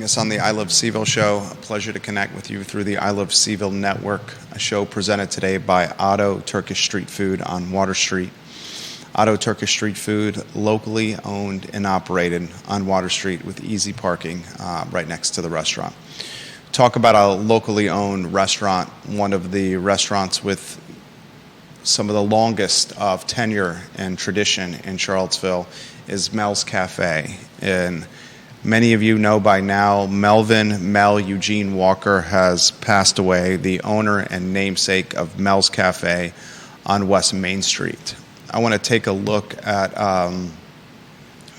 joining us on the I Love CVille Show. A pleasure to connect with you through the I Love CVille Network, a show presented today by Otto Turkish Street Food on Water Street. Otto Turkish Street Food, locally owned and operated on Water Street with easy parking right next to the restaurant. Talk about a locally owned restaurant, one of the restaurants with some of the longest of tenure and tradition in Charlottesville is Mel's Cafe. And many of you know by now, Mel Eugene Walker has passed away, the owner and namesake of Mel's Cafe on West Main Street. I want to take a look at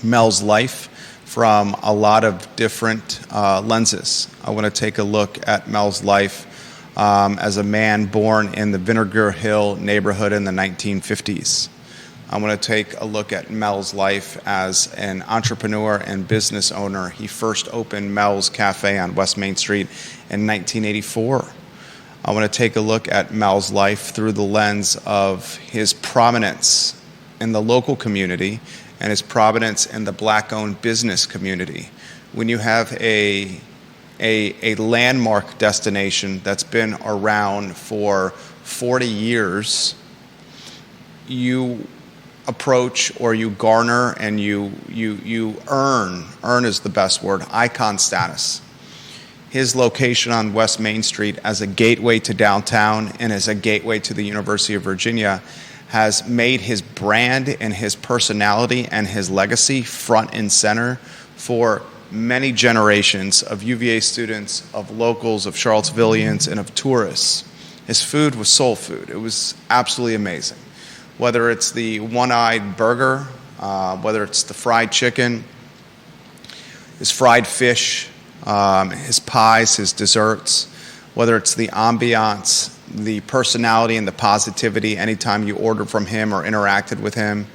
Mel's life from a lot of different lenses. I want to take a look at Mel's life as a man born in the Vinegar Hill neighborhood in the 1950s. I want to take a look at Mel's life as an entrepreneur and business owner. He first opened Mel's Cafe on West Main Street in 1984. I want to take a look at Mel's life through the lens of his prominence in the local community and his prominence in the black-owned business community. When you have a landmark destination that's been around for 40 years, you approach or you garner and you earn is the best word, icon status. His location on West Main Street as a gateway to downtown and as a gateway to the University of Virginia has made his brand and his personality and his legacy front and center for many generations of UVA students, of locals, of Charlottesvillians, and of tourists. His food was soul food. It was absolutely amazing. Whether it's the one-eyed burger, whether it's the fried chicken, his fried fish, his pies, his desserts, whether it's the ambiance, the personality and the positivity anytime you ordered from him or interacted with him,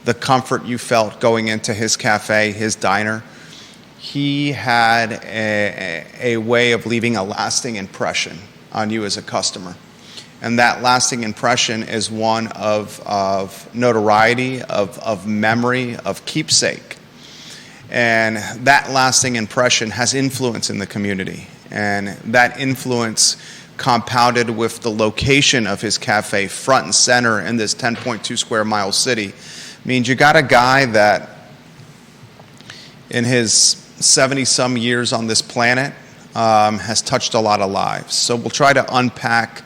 the comfort you felt going into his cafe, his diner. He had a way of leaving a lasting impression on you as a customer. And that lasting impression is one of notoriety, of memory, of keepsake. And that lasting impression has influence in the community. And that influence compounded with the location of his cafe front and center in this 10.2 square mile city means you got a guy that in his 70-some years on this planet has touched a lot of lives. So we'll try to unpack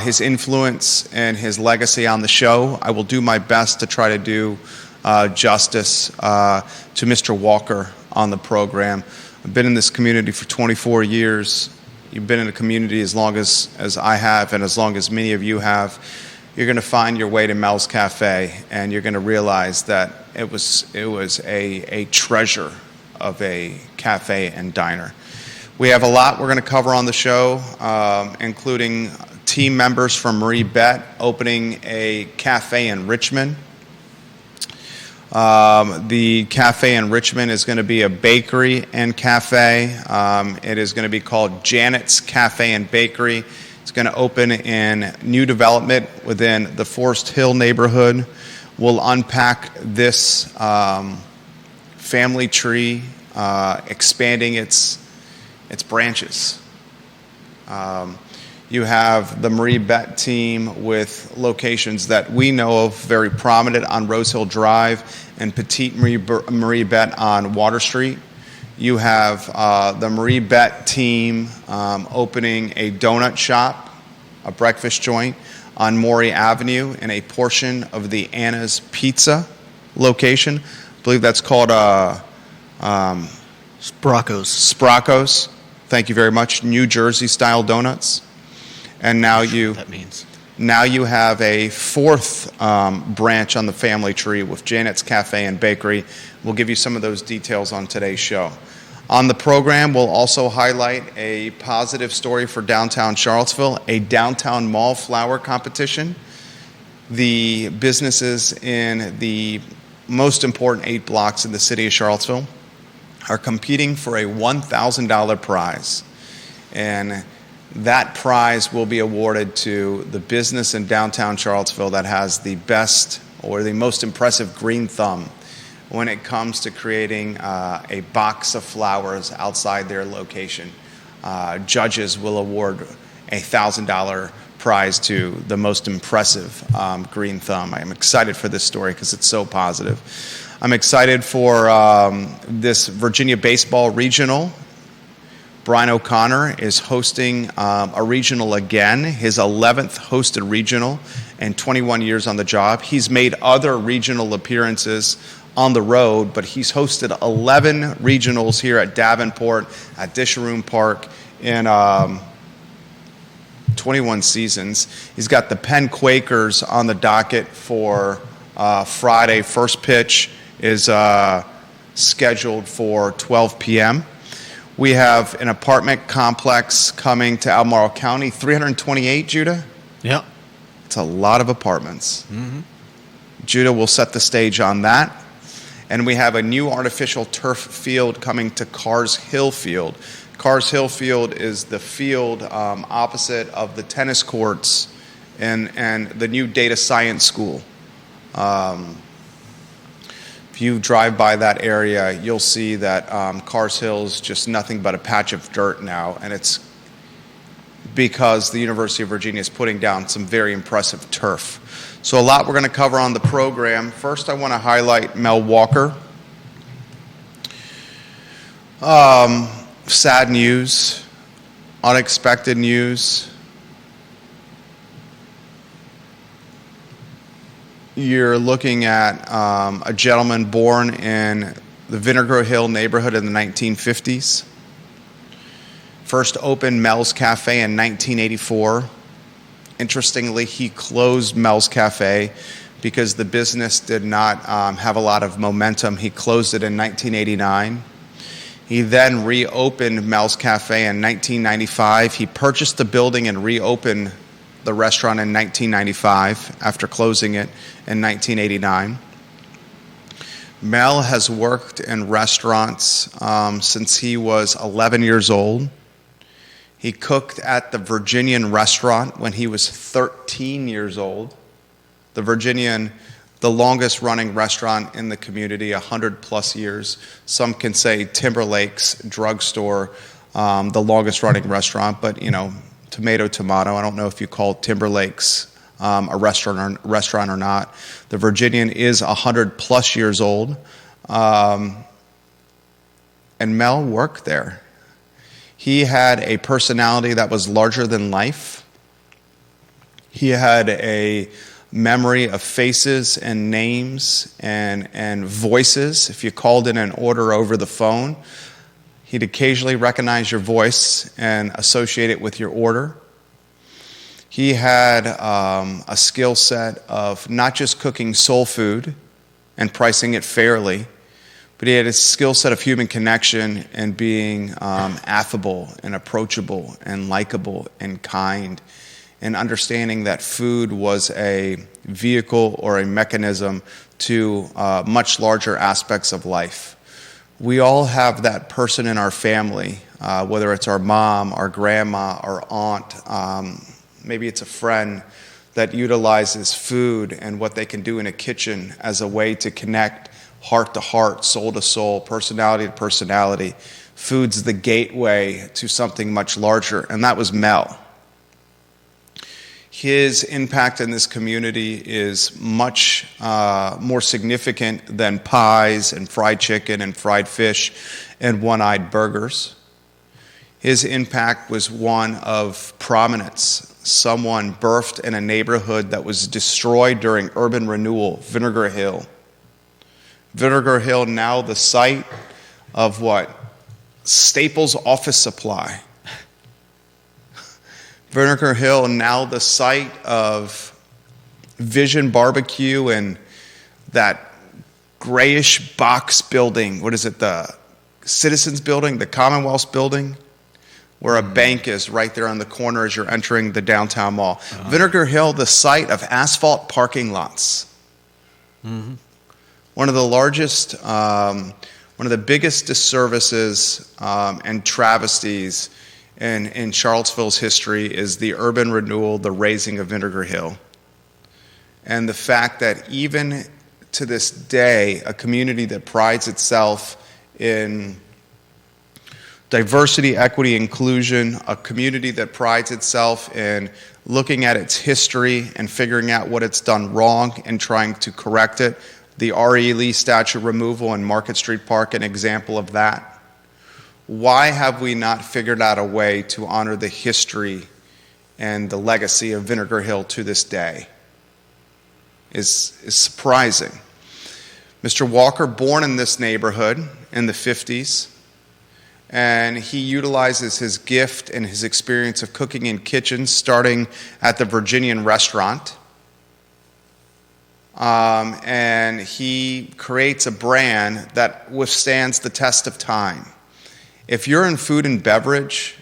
his influence and his legacy on the show. I will do my best to try to do justice to Mr. Walker on the program. I've been in this community for 24 years. You've been in the community as long as I have and as long as many of you have. You're going to find your way to Mel's Cafe, and you're going to realize that it was a treasure of a cafe and diner. We have a lot we're going to cover on the show, including team members from MarieBette opening a cafe in Richmond. The cafe in Richmond is going to be a bakery and cafe. It is going to be called Janet's Cafe and Bakery. It's going to open in new development within the Forest Hill neighborhood. We'll unpack this family tree, expanding its branches. You have the MarieBette team with locations that we know of, very prominent on Rose Hill Drive and Petite MarieBette on Water Street. You have the MarieBette team opening a donut shop, a breakfast joint on Maury Avenue in a portion of the Anna's Pizza location. I believe that's called Spracco's. Thank you very much. New Jersey style donuts. And now you have a fourth branch on the family tree with Janet's Cafe and Bakery. We'll give you some of those details on today's show. On the program, we'll also highlight a positive story for downtown Charlottesville, a downtown mall flower competition. The businesses in the most important 8 blocks in the city of Charlottesville are competing for a $1,000 prize. And that prize will be awarded to the business in downtown Charlottesville that has the best or the most impressive green thumb when it comes to creating a box of flowers outside their location. Judges will award a $1,000 prize to the most impressive green thumb. I am excited for this story because it's so positive. I'm excited for this Virginia baseball regional. Brian O'Connor is hosting a regional again, his 11th hosted regional and 21 years on the job. He's made other regional appearances on the road, but he's hosted 11 regionals here at Davenport, at Disharoon Park in 21 seasons. He's got the Penn Quakers on the docket for Friday. First pitch is scheduled for 12 p.m. We have an apartment complex coming to Albemarle County, 328, Judah? Yeah. It's a lot of apartments. Mm-hmm. Judah will set the stage on that. And we have a new artificial turf field coming to Carr's Hill Field. Carr's Hill Field is the field opposite of the tennis courts and the new data science school. If you drive by that area, you'll see that Carr's Hill is just nothing but a patch of dirt now, and it's because the University of Virginia is putting down some very impressive turf. So a lot we're going to cover on the program. First, I want to highlight Mel Walker. Sad news, unexpected news. You're looking at a gentleman born in the Vinegar Hill neighborhood in the 1950s. First opened Mel's Cafe in 1984. Interestingly, he closed Mel's Cafe because the business did not have a lot of momentum. He closed it in 1989. He then reopened Mel's Cafe in 1995. He purchased the building and reopened the restaurant in 1995 after closing it in 1989. Mel has worked in restaurants since he was 11 years old. He cooked at the Virginian restaurant when he was 13 years old. The Virginian, the longest running restaurant in the community, 100 plus years. Some can say Timberlake's drugstore, the longest running restaurant, but tomato, tomato. I don't know if you call Timberlake's a restaurant or not. The Virginian is 100 plus years old, and Mel worked there. He had a personality that was larger than life. He had a memory of faces and names and voices. If you called in an order over the phone, he'd occasionally recognize your voice and associate it with your order. He had a skill set of not just cooking soul food and pricing it fairly, but he had a skill set of human connection and being affable and approachable and likable and kind, and understanding that food was a vehicle or a mechanism to much larger aspects of life. We all have that person in our family, whether it's our mom, our grandma, our aunt, maybe it's a friend that utilizes food and what they can do in a kitchen as a way to connect heart to heart, soul to soul, personality to personality. Food's the gateway to something much larger, and that was Mel. His impact in this community is much more significant than pies and fried chicken and fried fish and one-eyed burgers. His impact was one of prominence. Someone birthed in a neighborhood that was destroyed during urban renewal, Vinegar Hill. Vinegar Hill, now the site of what? Staples Office Supply. Vinegar Hill, now the site of Vision Barbecue and that grayish box building. What is it? The Citizens Building, the Commonwealth Building, where a bank is right there on the corner as you're entering the downtown mall. Uh-huh. Vinegar Hill, the site of asphalt parking lots. Mm-hmm. One of the largest, one of the biggest disservices and travesties in Charlottesville's history is the urban renewal, the razing of Vinegar Hill. And the fact that even to this day, a community that prides itself in diversity, equity, inclusion, a community that prides itself in looking at its history and figuring out what it's done wrong and trying to correct it. The R.E. Lee statue removal in Market Street Park, an example of that. Why have we not figured out a way to honor the history and the legacy of Vinegar Hill to this day? Is surprising. Mr. Walker, born in this neighborhood in the 50s, and he utilizes his gift and his experience of cooking in kitchens, starting at the Virginian restaurant. And he creates a brand that withstands the test of time. If you're in food and beverage,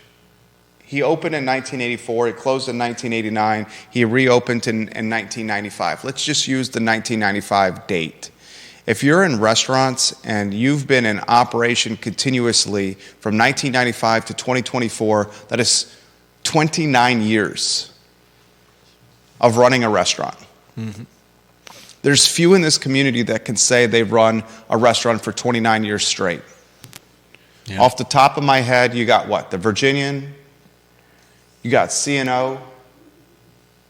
he opened in 1984, he closed in 1989, he reopened in 1995. Let's just use the 1995 date. If you're in restaurants and you've been in operation continuously from 1995 to 2024, that is 29 years of running a restaurant. Mm-hmm. There's few in this community that can say they've run a restaurant for 29 years straight. Yeah. Off the top of my head, you got what? The Virginian, you got C&O,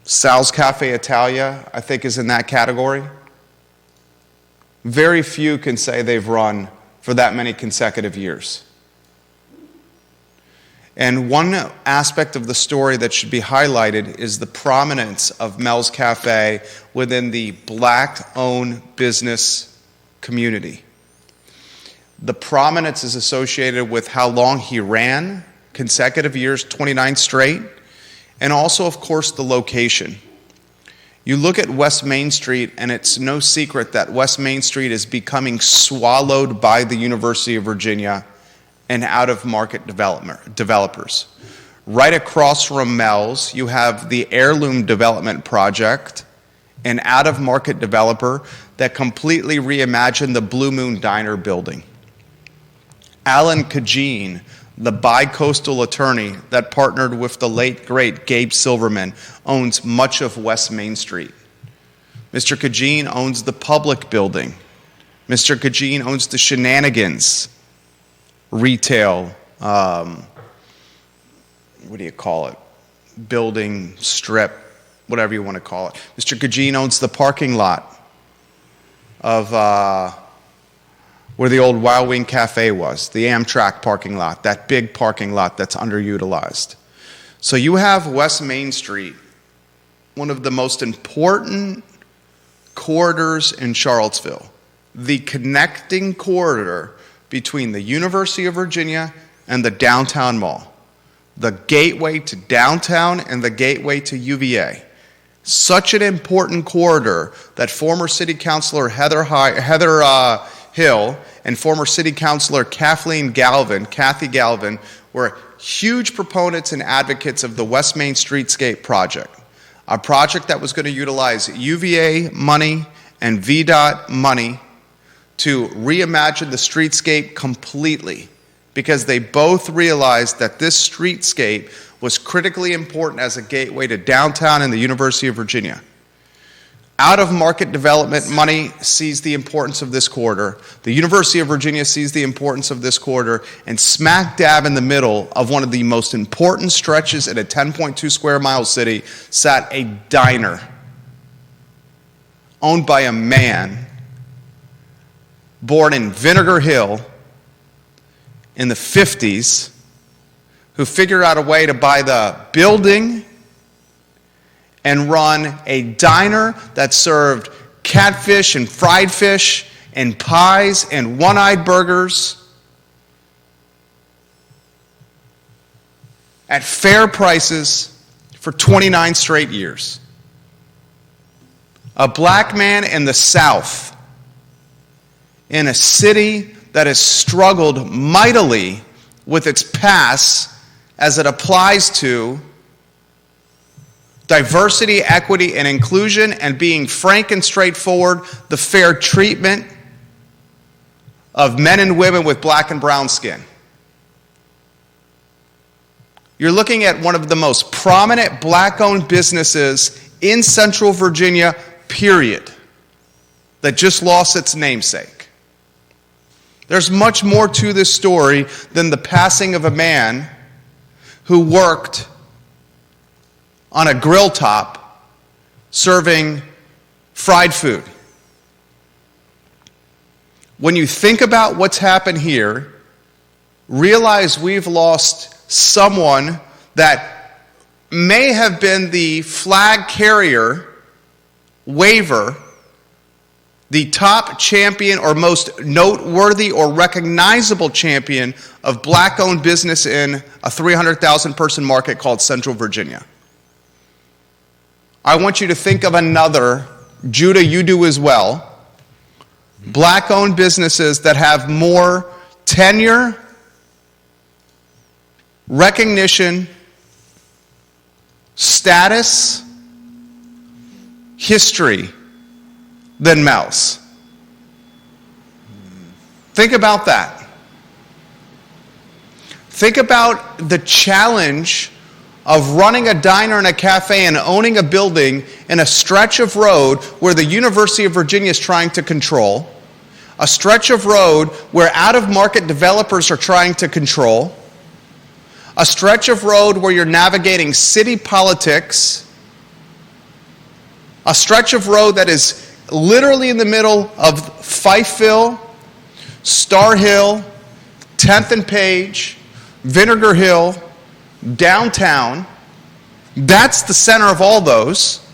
Sal's Cafe Italia, I think is in that category. Very few can say they've run for that many consecutive years. And one aspect of the story that should be highlighted is the prominence of Mel's Cafe within the Black-owned business community. The prominence is associated with how long he ran, consecutive years, 29 straight, and also, of course, the location. You look at West Main Street, and it's no secret that West Main Street is becoming swallowed by the University of Virginia and out-of-market developers. Right across from Mel's, you have the Heirloom Development Project, an out-of-market developer that completely reimagined the Blue Moon Diner building. Alan Kajin, the bi-coastal attorney that partnered with the late, great Gabe Silverman, owns much of West Main Street. Mr. Kajin owns the Public building. Mr. Kajin owns the Shenanigans retail, what do you call it? Building, strip, whatever you want to call it. Mr. Kajin owns the parking lot of where the old Wild Wing Cafe was, the Amtrak parking lot, that big parking lot that's underutilized. So you have West Main Street, one of the most important corridors in Charlottesville, the connecting corridor between the University of Virginia and the downtown mall, the gateway to downtown and the gateway to UVA. Such an important corridor that former City Councilor Heather Hill and former City Councilor Kathy Galvin were huge proponents and advocates of the West Main Streetscape project, a project that was going to utilize UVA money and VDOT money to reimagine the streetscape completely, because they both realized that this streetscape was critically important as a gateway to downtown and the University of Virginia. Out-of-market development money sees the importance of this corridor. The University of Virginia sees the importance of this corridor, and smack dab in the middle of one of the most important stretches in a 10.2 square mile city sat a diner owned by a man born in Vinegar Hill in the 50s, who figured out a way to buy the building and run a diner that served catfish and fried fish and pies and one-eyed burgers at fair prices for 29 straight years. A black man in the South, in a city that has struggled mightily with its past as it applies to diversity, equity, and inclusion, and being frank and straightforward, the fair treatment of men and women with black and brown skin. You're looking at one of the most prominent black-owned businesses in Central Virginia, period. that just lost its namesake. There's much more to this story than the passing of a man who worked on a grill top serving fried food. When you think about what's happened here, realize we've lost someone that may have been the flag carrier, waver, the top champion or most noteworthy or recognizable champion of black-owned business in a 300,000 person market called Central Virginia. I want you to think of another, Judah, you do as well, black-owned businesses that have more tenure, recognition, status, history than Mel's. Think about that. Think about the challenge of running a diner and a cafe and owning a building in a stretch of road where the University of Virginia is trying to control, a stretch of road where out-of-market developers are trying to control, a stretch of road where you're navigating city politics, a stretch of road that is literally in the middle of Fifeville, Star Hill, 10th and Page, Vinegar Hill, downtown. That's the center of all those.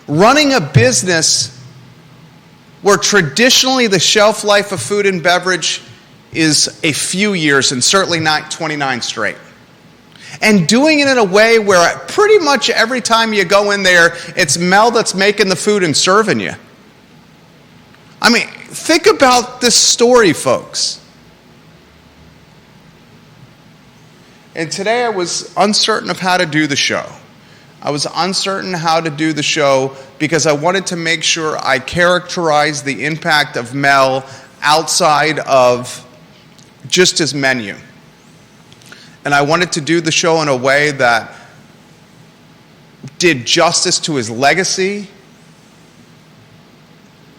Running a business where traditionally the shelf life of food and beverage is a few years and certainly not 29 straight. And doing it in a way where pretty much every time you go in there, it's Mel that's making the food and serving you. I mean, think about this story, folks. And today I was uncertain of how to do the show. I was uncertain how to do the show because I wanted to make sure I characterized the impact of Mel outside of just his menu. And I wanted to do the show in a way that did justice to his legacy,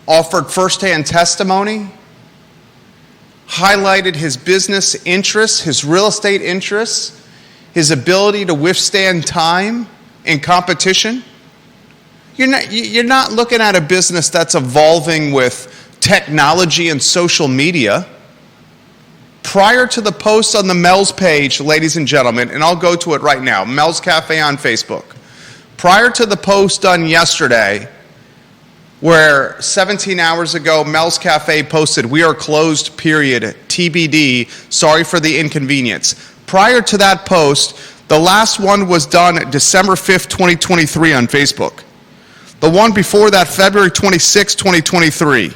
offered firsthand testimony, highlighted his business interests, his real estate interests, his ability to withstand time and competition. You're not looking at a business that's evolving with technology and social media. Prior to the post on the Mel's page, ladies and gentlemen, and I'll go to it right now, Mel's Cafe on Facebook. Prior to the post done yesterday, where 17 hours ago, Mel's Cafe posted, "We are closed, period, TBD, sorry for the inconvenience." Prior to that post, the last one was done December 5th, 2023 on Facebook. The one before that, February 26th, 2023.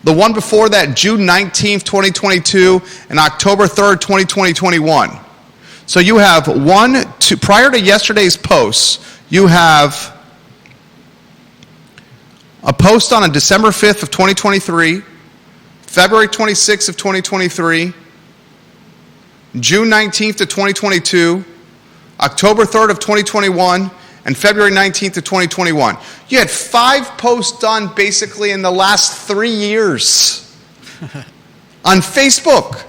The one before that, June 19th, 2022, and October 3rd, 2021. So you have prior to yesterday's posts, you have a post on December 5th of 2023, February 26th of 2023, June 19th of 2022, October 3rd of 2021, and February 19th of 2021. You had 5 posts done basically in the last 3 years on Facebook,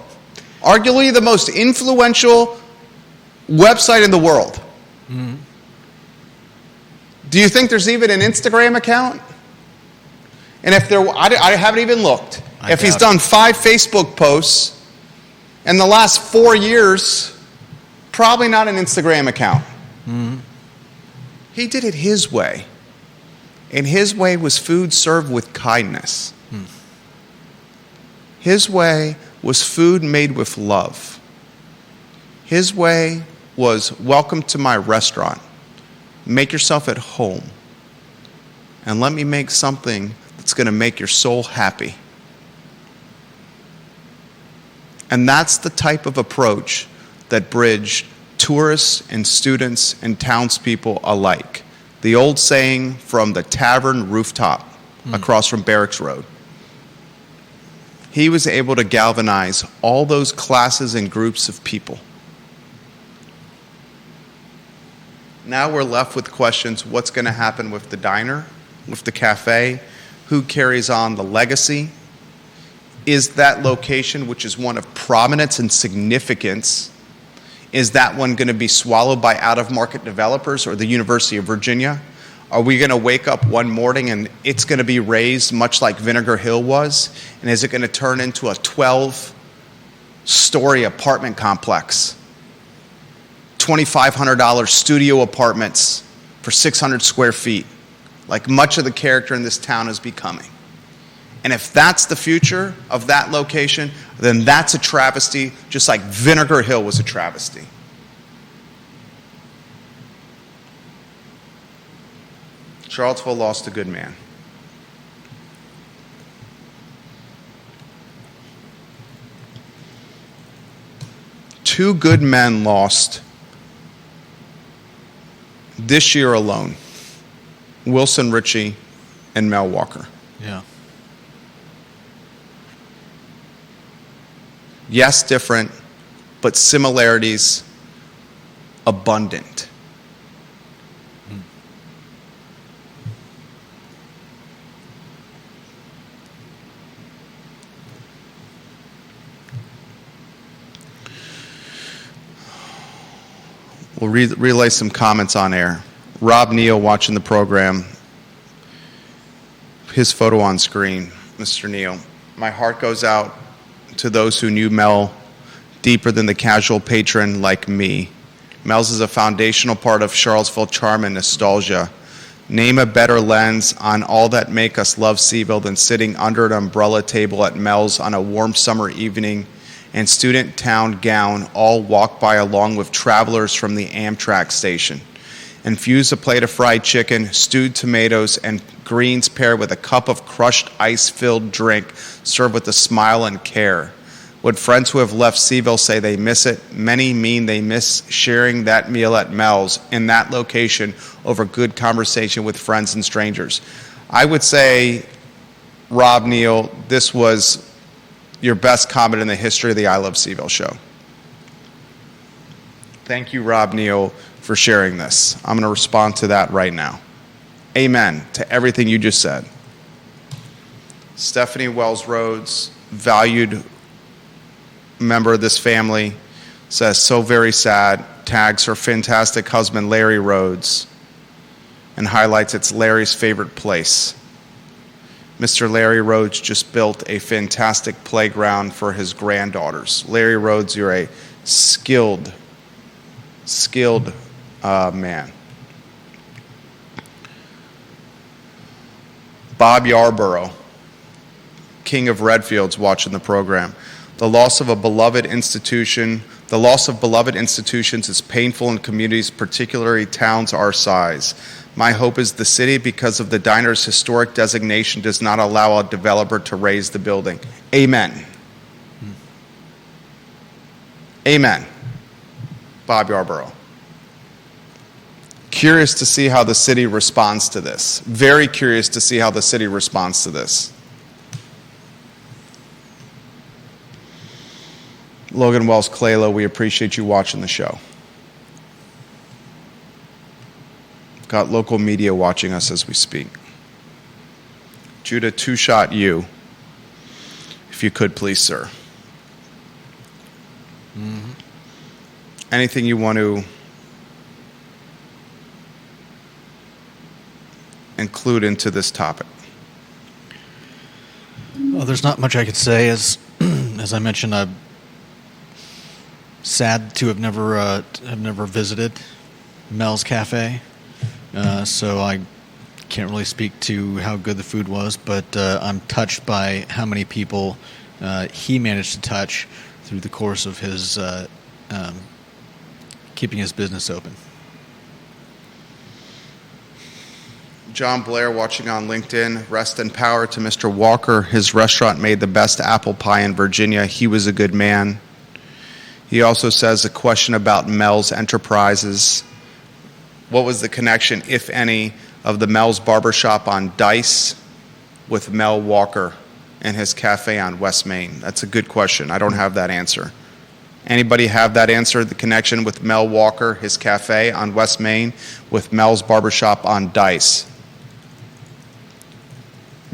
arguably the most influential website in the world. Mm-hmm. Do you think there's even an Instagram account? And if there, I haven't even looked. If he's done 5 Facebook posts in the last 4 years, probably not an Instagram account. Mm-hmm. He did it his way. And his way was food served with kindness. His way was food made with love. His way was welcome to my restaurant. Make yourself at home. And let me make something that's going to make your soul happy. And that's the type of approach that bridged tourists and students and townspeople alike. The old saying from the tavern rooftop across from Barracks Road. He was able to galvanize all those classes and groups of people. Now we're left with questions, what's going to happen with the diner? with the cafe? Who carries on the legacy? Is that location, which is one of prominence and significance, is that one going to be swallowed by out-of-market developers or the University of Virginia? Are we going to wake up one morning and it's going to be raised much like Vinegar Hill was? And is it going to turn into a 12-story apartment complex? $2,500 studio apartments for 600 square feet, like much of the character in this town is becoming. And if that's the future of that location, then that's a travesty, just like Vinegar Hill was a travesty. Charlottesville lost a good man. Two good men lost this year alone. Wilson Ritchie and Mel Walker. Yeah. Yes, different, but similarities abundant. We'll relay some comments on air. Rob Neal watching the program. His photo on screen, Mr. Neal. My heart goes out to those who knew Mel deeper than the casual patron like me. Mel's is a foundational part of Charlottesville charm and nostalgia. Name a better lens on all that make us love CVille than sitting under an umbrella table at Mel's on a warm summer evening and student town gown all walk by along with travelers from the Amtrak station. Infuse a plate of fried chicken, stewed tomatoes, and greens paired with a cup of crushed ice-filled drink served with a smile and care. Would friends who have left CVille say they miss it? Many mean they miss sharing that meal at Mel's in that location over good conversation with friends and strangers. I would say, Rob Neal, this was your best comment in the history of the I Love CVille show. Thank you, Rob Neal, for sharing this. I'm going to respond to that right now. Amen to everything you just said. Stephanie Wells Rhodes, valued member of this family, says, so very sad, tags her fantastic husband, Larry Rhodes, and highlights it's Larry's favorite place. Mr. Larry Rhodes just built a fantastic playground for his granddaughters. Larry Rhodes, you're a skilled man. Bob Yarborough, King of Redfields, watching the program. The loss of beloved institutions is painful in communities, particularly towns our size. My hope is the city, because of the diner's historic designation, does not allow a developer to raise the building. Amen. Amen. Bob Yarborough. Curious to see how the city responds to this. Very curious to see how the city responds to this. Logan Wells Claylo, we appreciate you watching the show. Got local media watching us as we speak. Judah, two-shot you, if you could please, sir. Mm-hmm. Anything you want to include into this topic? Well, there's not much I could say. As I mentioned, I'm sad to have never visited Mel's Cafe, so I can't really speak to how good the food was. But I'm touched by how many people he managed to touch through the course of his keeping his business open. John Blair watching on LinkedIn. Rest in power to Mr. Walker. His restaurant made the best apple pie in Virginia. He was a good man. He also says a question about Mel's Enterprises. What was the connection, if any, of the Mel's Barbershop on Dice with Mel Walker and his cafe on West Main? That's a good question. I don't have that answer. Anybody have that answer? The connection with Mel Walker, his cafe on West Main, with Mel's Barbershop on Dice?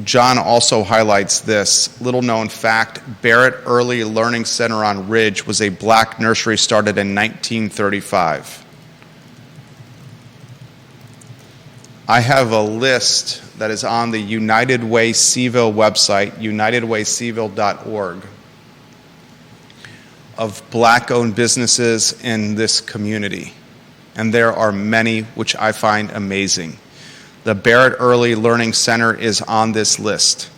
John also highlights this little known fact: Barrett Early Learning Center on Ridge was a black nursery started in 1935. I have a list that is on the United Way CVille website, unitedwaycville.org, of black-owned businesses in this community. And there are many which I find amazing. The Barrett Early Learning Center is on this list.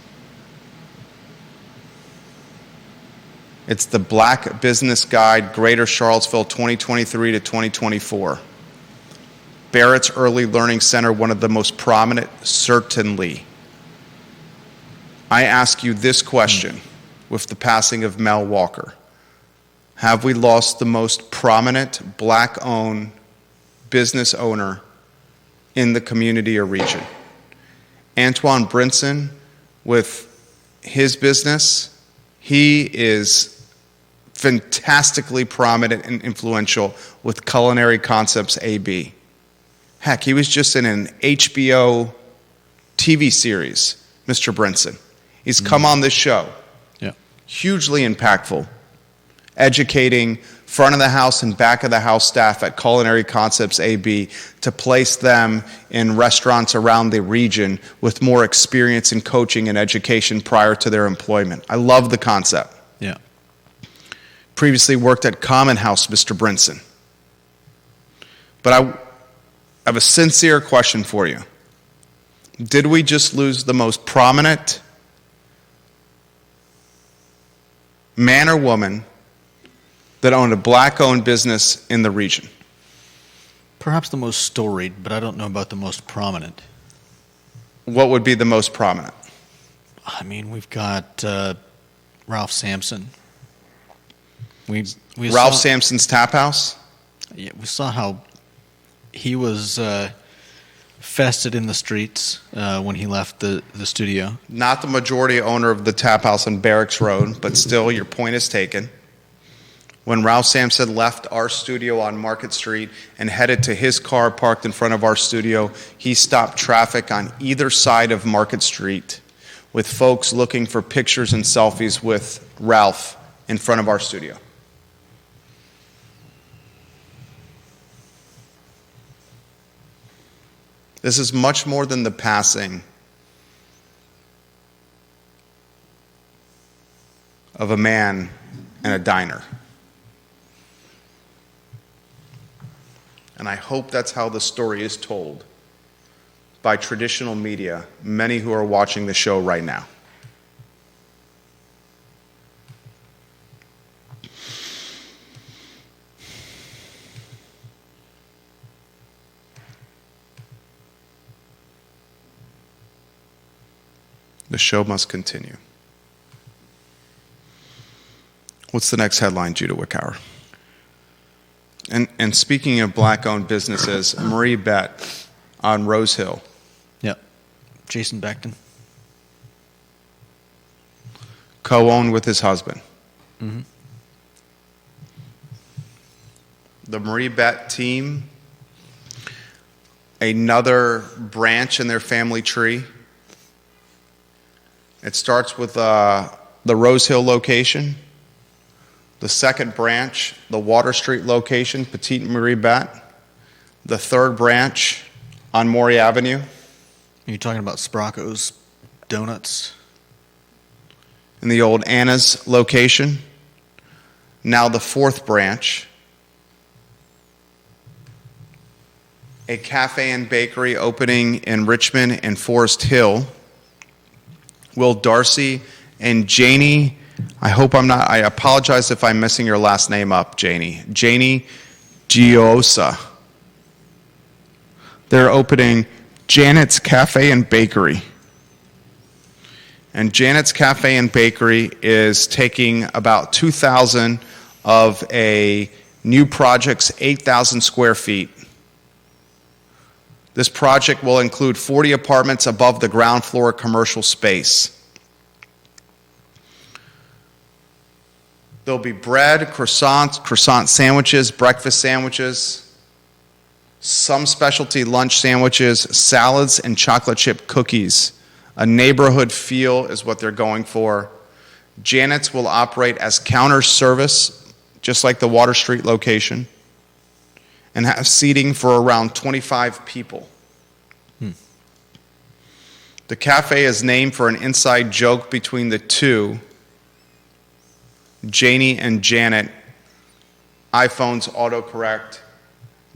It's the Black Business Guide, Greater Charlottesville 2023 to 2024. Barrett's Early Learning Center, one of the most prominent, certainly. I ask you this question with the passing of Mel Walker. Have we lost the most prominent black-owned business owner in the community or region? Antoine Brinson, with his business, he is fantastically prominent and influential with Culinary Concepts AB. Heck, he was just in an HBO TV series, Mr. Brinson. He's come on this show. Yeah. Hugely impactful, educating front of the house and back of the house staff at Culinary Concepts AB to place them in restaurants around the region with more experience in coaching and education prior to their employment. I love the concept. Yeah. Previously worked at Common House, Mr. Brinson. But I have a sincere question for you. Did we just lose the most prominent man or woman that owned a black-owned business in the region? Perhaps the most storied, but I don't know about the most prominent. What would be the most prominent? I mean, we've got Ralph Sampson. Ralph Sampson's Tap House? Yeah, we saw how he was fested in the streets when he left the studio. Not the majority owner of the Tap House on Barracks Road, but still, your point is taken. When Ralph Sampson left our studio on Market Street and headed to his car parked in front of our studio, he stopped traffic on either side of Market Street with folks looking for pictures and selfies with Ralph in front of our studio. This is much more than the passing of a man in a diner. And I hope that's how the story is told by traditional media, many who are watching the show right now. The show must continue. What's the next headline, Judah Wickhauer? And speaking of black-owned businesses, MarieBette on Rose Hill. Yep. Jason Beckton. Co-owned with his husband. Mm-hmm. The MarieBette team, another branch in their family tree. It starts with the Rose Hill location. The second branch, the Water Street location, Petite MarieBette. The third branch on Maury Avenue. Are you talking about Sprocco's Donuts? In the old Anna's location. Now the fourth branch. A cafe and bakery opening in Richmond and Forest Hill. Will Darcy and Janie, I apologize if I'm messing your last name up, Janie. Janie Giosa. They're opening Janet's Cafe and Bakery. And Janet's Cafe and Bakery is taking about 2,000 of a new project's 8,000 square feet. This project will include 40 apartments above the ground floor commercial space. There'll be bread, croissants, croissant sandwiches, breakfast sandwiches, some specialty lunch sandwiches, salads, and chocolate chip cookies A neighborhood feel is what they're going for. Janet's will operate as counter service, just like the Water Street location, and have seating for around 25 people. The cafe is named for an inside joke between the two, Janie and Janet. iPhones autocorrect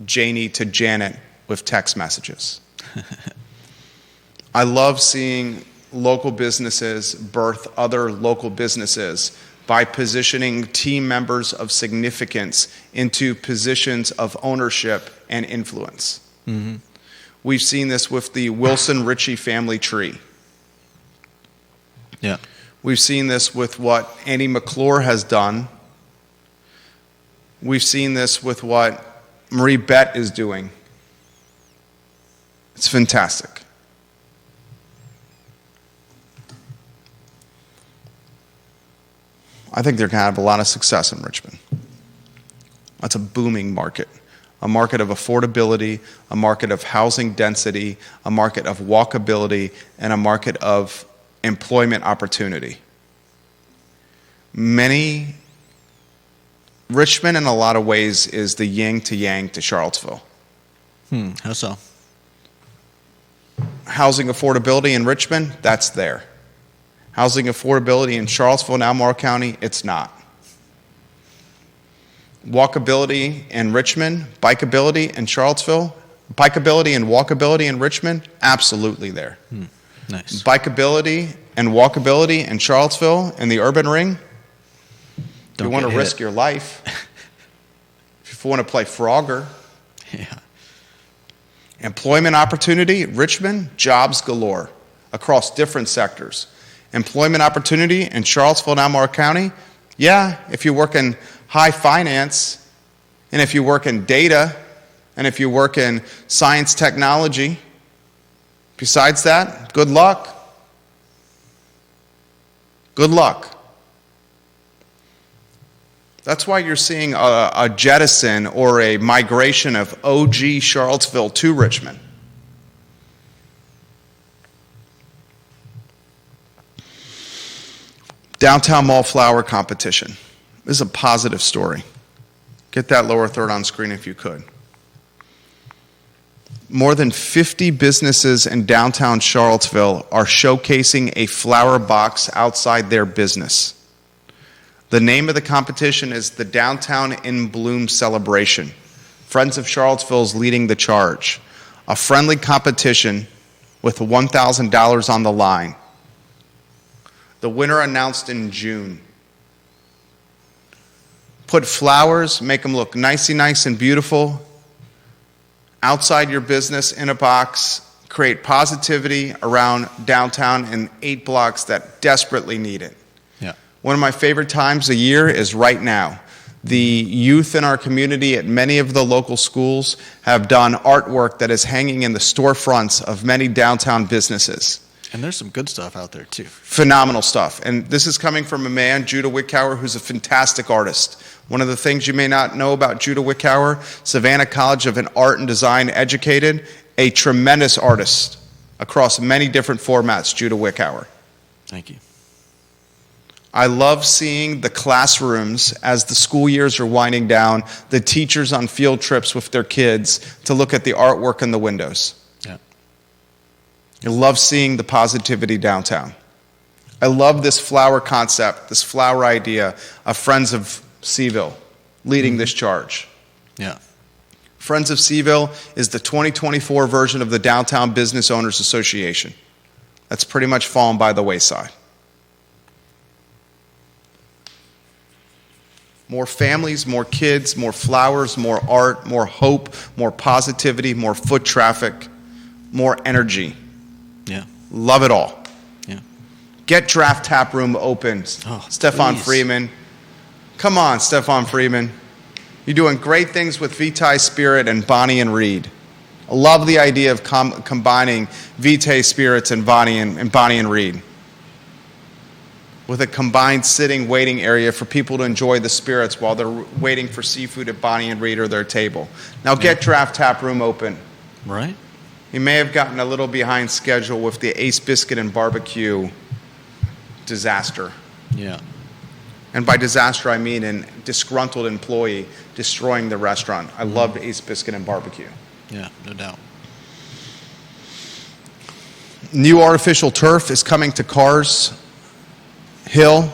Janie to Janet with text messages. I love seeing local businesses birth other local businesses by positioning team members of significance into positions of ownership and influence. Mm-hmm. We've seen this with the Wilson Ritchie family tree. Yeah. We've seen this with what Andy McClure has done. We've seen this with what MarieBette is doing. It's fantastic. I think they're going to have a lot of success in Richmond. That's a booming market. A market of affordability, a market of housing density, a market of walkability, and a market of employment opportunity. Richmond in a lot of ways is the yin to yang to Charlottesville. How so? Housing affordability in Richmond, that's there. Housing affordability in Charlottesville and Albemarle County, it's not. Walkability in Richmond, bikeability in Charlottesville, bikeability and walkability in Richmond, absolutely there. Nice. Bikeability and walkability in Charlottesville and the urban ring, if you want to risk your life, if you want to play Frogger. Yeah. Employment opportunity, Richmond, jobs galore across different sectors. Employment opportunity in Charlottesville and Albemarle County, yeah, if you work in high finance, and if you work in data, and if you work in science technology. Besides that, good luck. Good luck. That's why you're seeing a jettison or a migration of OG Charlottesville to Richmond. Downtown Mall Flower Competition. This is a positive story. Get that lower third on screen if you could. More than 50 businesses in downtown Charlottesville are showcasing a flower box outside their business. The name of the competition is the Downtown in Bloom Celebration. Friends of Charlottesville is leading the charge. A friendly competition with $1,000 on the line. The winner announced in June. Put flowers, make them look nice and beautiful outside your business in a box. Create positivity around downtown and 8 blocks that desperately need it. Yeah. One of my favorite times of year is right now. The youth in our community at many of the local schools have done artwork that is hanging in the storefronts of many downtown businesses. And there's some good stuff out there, too. Phenomenal stuff. And this is coming from a man, Judah Wickower, who's a fantastic artist. One of the things you may not know about Judah Wickower, Savannah College of Art and Design educated, a tremendous artist across many different formats, Judah Wickower. Thank you. I love seeing the classrooms as the school years are winding down, the teachers on field trips with their kids to look at the artwork in the windows. Yeah. I love seeing the positivity downtown. I love this flower concept, this flower idea of Friends of CVille leading this charge. Yeah. Friends of CVille is the 2024 version of the Downtown Business Owners Association. That's pretty much fallen by the wayside. More families, more kids, more flowers, more art, more hope, more positivity, more foot traffic, more energy. Yeah. Love it all. Yeah. Get Draft Tap Room open. Stefan please. Freeman. Come on, Stefan Freeman. You're doing great things with Vitae Spirit and Bonnie and Reed. I love the idea of combining Vitae Spirits and Bonnie and Reed with a combined sitting waiting area for people to enjoy the spirits while they're waiting for seafood at Bonnie and Reed or their table. Now get Draft Tap Room open. Right. He may have gotten a little behind schedule with the Ace Biscuit and Barbecue disaster. Yeah. And by disaster, I mean a disgruntled employee destroying the restaurant. I loved Ace Biscuit and Barbecue. Yeah, no doubt. New artificial turf is coming to Carr's Hill.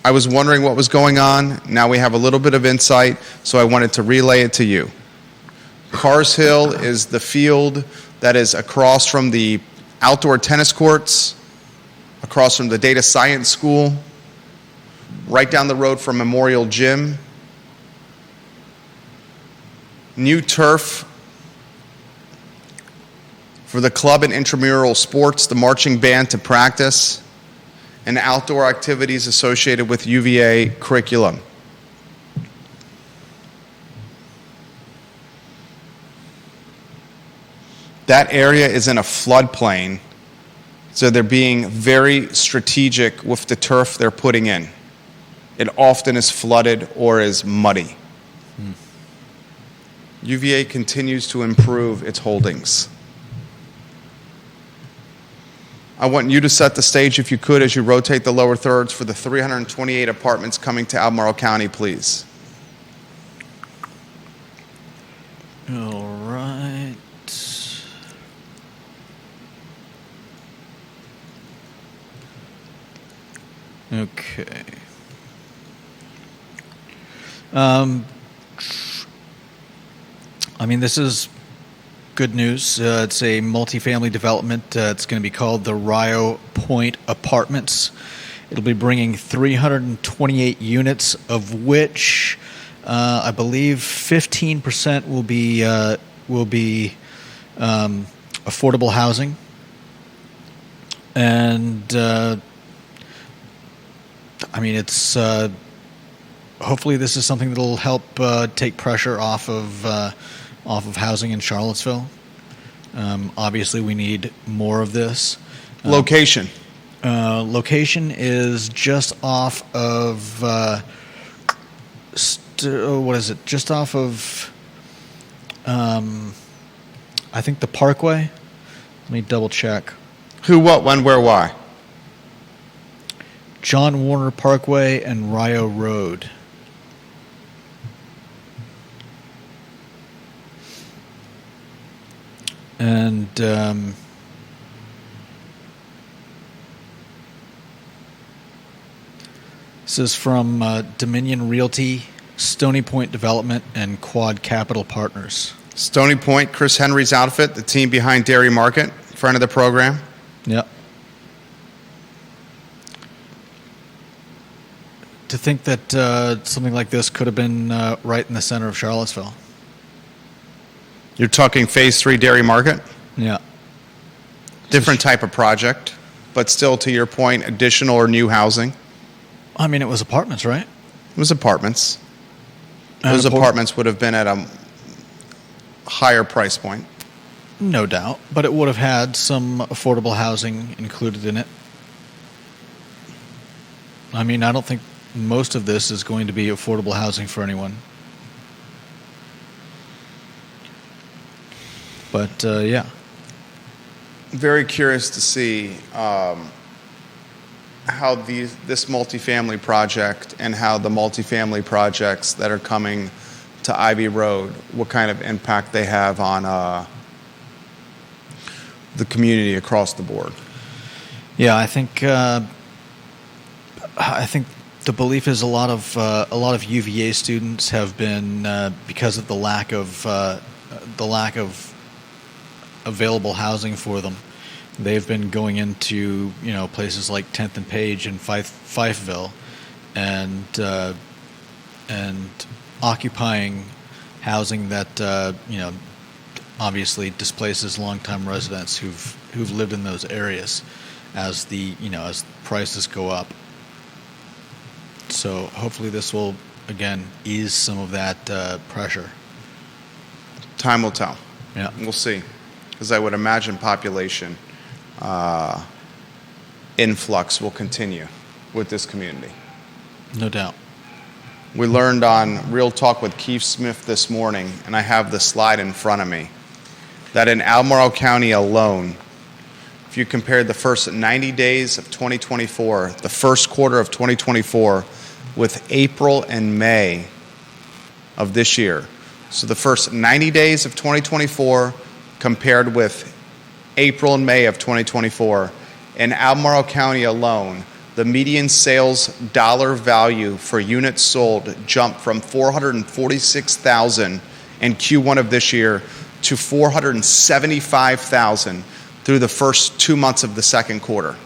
I was wondering what was going on. Now we have a little bit of insight, so I wanted to relay it to you. Carr's Hill is the field that is across from the outdoor tennis courts, across from the data science school, right down the road from Memorial Gym. New turf for the club and intramural sports, the marching band to practice, and outdoor activities associated with UVA curriculum. That area is in a floodplain, so they're being very strategic with the turf they're putting in. It often is flooded or is muddy. UVA continues to improve its holdings. I want you to set the stage, if you could, as you rotate the lower thirds for the 328 apartments coming to Albemarle County, please. All right. Okay. I mean, this is good news. It's a multifamily development. It's going to be called the Rio Point Apartments. It'll be bringing 328 units, of which I believe 15% will be affordable housing, and I mean, it's hopefully this is something that'll help take pressure off of housing in Charlottesville. Obviously, we need more of this. Location. Location is just off of what is it? Just off of I think the Parkway. Let me double check. Who, what, when, where, why? John Warner Parkway and Rio Road. And this is from Dominion Realty, Stony Point Development, and Quad Capital Partners. Stony Point, Chris Henry's outfit, the team behind Dairy Market, friend of the program. Yep. To think that something like this could have been right in the center of Charlottesville. You're talking Phase 3 Dairy Market? Yeah. Different type of project, but still, to your point, additional or new housing. I mean, it was apartments, right? It was apartments. Those apartments would have been at a higher price point. No doubt, but it would have had some affordable housing included in it. I mean, I don't think most of this is going to be affordable housing for anyone. But, yeah. Very curious to see how this multifamily project and how the multifamily projects that are coming to Ivy Road, what kind of impact they have on the community across the board. Yeah, I think the belief is a lot of UVA students have been because of the lack of available housing for them. They've been going into places like 10th and Page and Fifeville, and occupying housing that obviously displaces longtime residents who've lived in those areas as as prices go up. So hopefully this will again ease some of that pressure. Time will tell. Yeah, we'll see. Because I would imagine population influx will continue with this community. No doubt. We learned on Real Talk with Keith Smith this morning, and I have the slide in front of me, that in Albemarle County alone, if you compared the first 90 days of 2024, the first quarter of 2024, with April and May of this year, so the first 90 days of 2024 compared with April and May of 2024, in Albemarle County alone, the median sales dollar value for units sold jumped from $446,000 in Q1 of this year to $475,000 through the first 2 months of the second quarter.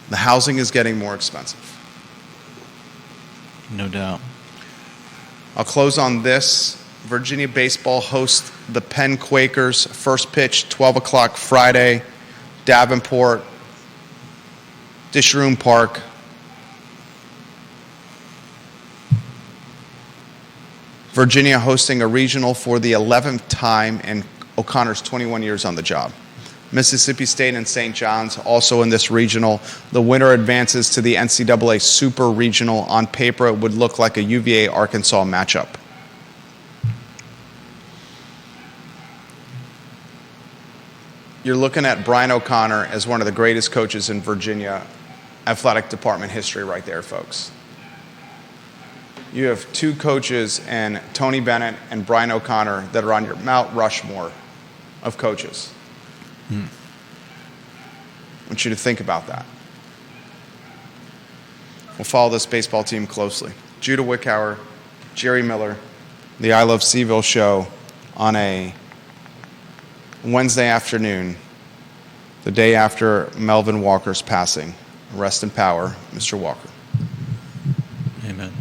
The housing is getting more expensive. No doubt. I'll close on this. Virginia baseball hosts the Penn Quakers. First pitch, 12 o'clock Friday, Davenport, Disharoon Park. Virginia hosting a regional for the 11th time, and O'Connor's 21 years on the job. Mississippi State and St. John's also in this regional. The winner advances to the NCAA Super Regional. On paper, it would look like a UVA-Arkansas matchup. You're looking at Brian O'Connor as one of the greatest coaches in Virginia athletic department history right there, folks. You have two coaches, and Tony Bennett and Brian O'Connor, that are on your Mount Rushmore of coaches. I want you to think about that. We'll follow this baseball team closely. Judah Wickhauer, Jerry Miller, the I Love CVille Show on a Wednesday afternoon, the day after Melvin Walker's passing. Rest in power, Mr. Walker. Amen.